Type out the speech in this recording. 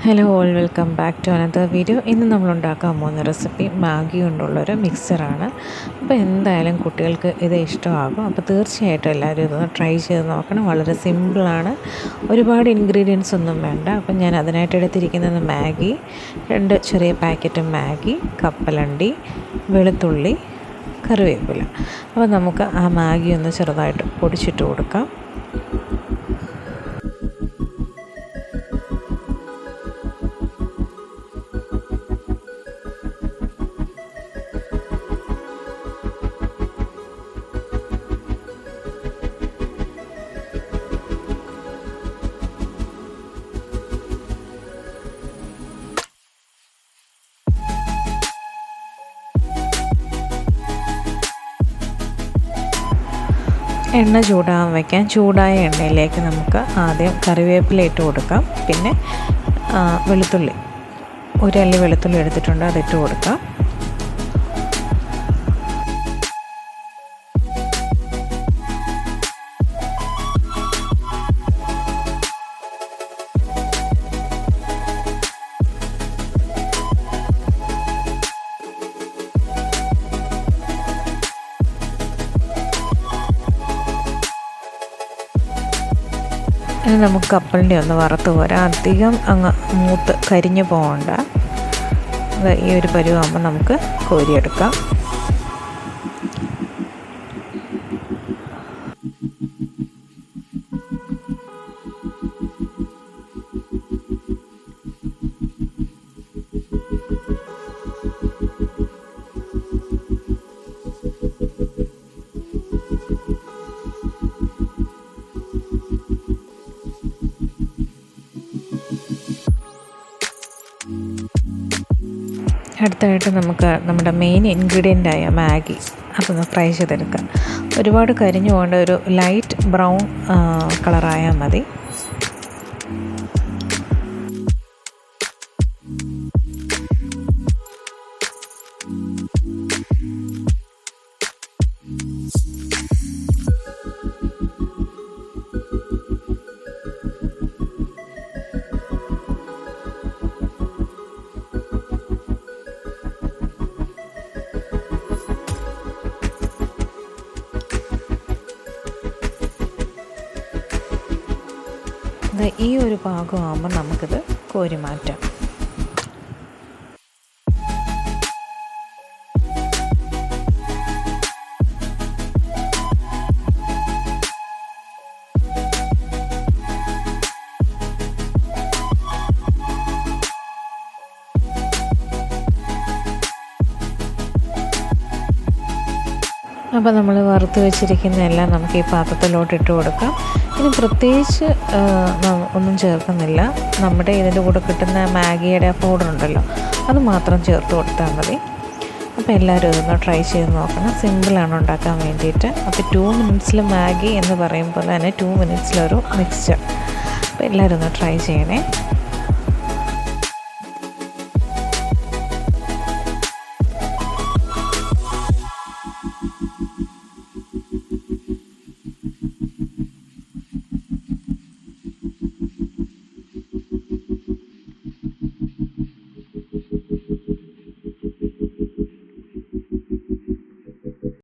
Hello all, welcome back to another video. ഇന്ന് നമ്മൾ ഉണ്ടാക്കാൻ പോകുന്ന റെസിപ്പി മാഗി കൊണ്ടുള്ളൊരു മിക്സറാണ്. അപ്പോൾ എന്തായാലും കുട്ടികൾക്ക് ഇത് ഇഷ്ടമാകും. അപ്പോൾ തീർച്ചയായിട്ടും എല്ലാവരും ഇതൊന്ന് ട്രൈ ചെയ്ത് നോക്കണം. വളരെ സിമ്പിളാണ്, ഒരുപാട് ഇൻഗ്രീഡിയൻസ് ഒന്നും വേണ്ട. അപ്പം ഞാൻ അതിനായിട്ട് എടുത്തിരിക്കുന്നത് മാഗി, 2 ചെറിയ പാക്കറ്റ് മാഗി, കപ്പലണ്ടി, വെളുത്തുള്ളി, കറിവേപ്പില. അപ്പോൾ നമുക്ക് ആ മാഗി ഒന്ന് ചെറുതായിട്ട് പൊടിച്ചിട്ട് കൊടുക്കാം. എണ്ണ ചൂടാകാൻ വയ്ക്കാം. ചൂടായ എണ്ണയിലേക്ക് നമുക്ക് ആദ്യം കറിവേപ്പില ഇട്ട് കൊടുക്കാം. പിന്നെ വെളുത്തുള്ളി, 1 അല്ലി വെളുത്തുള്ളി എടുത്തിട്ടുണ്ട്, അതിട്ട് കൊടുക്കാം. ഇനി നമുക്ക് കപ്പലിൻ്റെ ഒന്ന് വറുത്ത് പോരാം. അധികം അങ്ങ് മൂത്ത് കരിഞ്ഞു പോകണ്ട. ഈ ഒരു പരുവാകുമ്പോൾ നമുക്ക് കോരിയെടുക്കാം. അടുത്തായിട്ട് നമുക്ക് നമ്മുടെ മെയിൻ ഇൻഗ്രീഡിയൻ്റായ മാഗി അതൊന്ന് ഫ്രൈ ചെയ്തെടുക്കാം. ഒരുപാട് കരിഞ്ഞു പോകേണ്ട, ഒരു ലൈറ്റ് ബ്രൗൺ കളറായാൽ മതി. ഈ ഒരു പാകമാകുമ്പോൾ നമുക്കിത് കോരി മാറ്റാം. അപ്പോൾ നമ്മൾ വറുത്ത് വെച്ചിരിക്കുന്നതെല്ലാം നമുക്ക് ഈ പാത്രത്തിലോട്ട് ഇട്ട് കൊടുക്കാം. ഇനി പ്രത്യേകിച്ച് ഒന്നും ചേർക്കുന്നില്ല. നമ്മുടെ ഇതിൻ്റെ കൂടെ കിട്ടുന്ന മാഗിയുടെ പൗഡർ ഉണ്ടല്ലോ, അത് മാത്രം ചേർത്ത് കൊടുത്താൽ മതി. അപ്പോൾ എല്ലാവരും ഇതൊന്ന് ട്രൈ ചെയ്ത് നോക്കണം. സിമ്പിളാണ് ഉണ്ടാക്കാൻ വേണ്ടിയിട്ട്. അപ്പോൾ 2 മിനിറ്റ്സിൽ മാഗി എന്ന് പറയുമ്പോൾ തന്നെ 2 മിനിറ്റ്സിലൊരു മിക്സ്ചർ. അപ്പോൾ എല്ലാവരും ഒന്ന് ട്രൈ ചെയ്യണേ.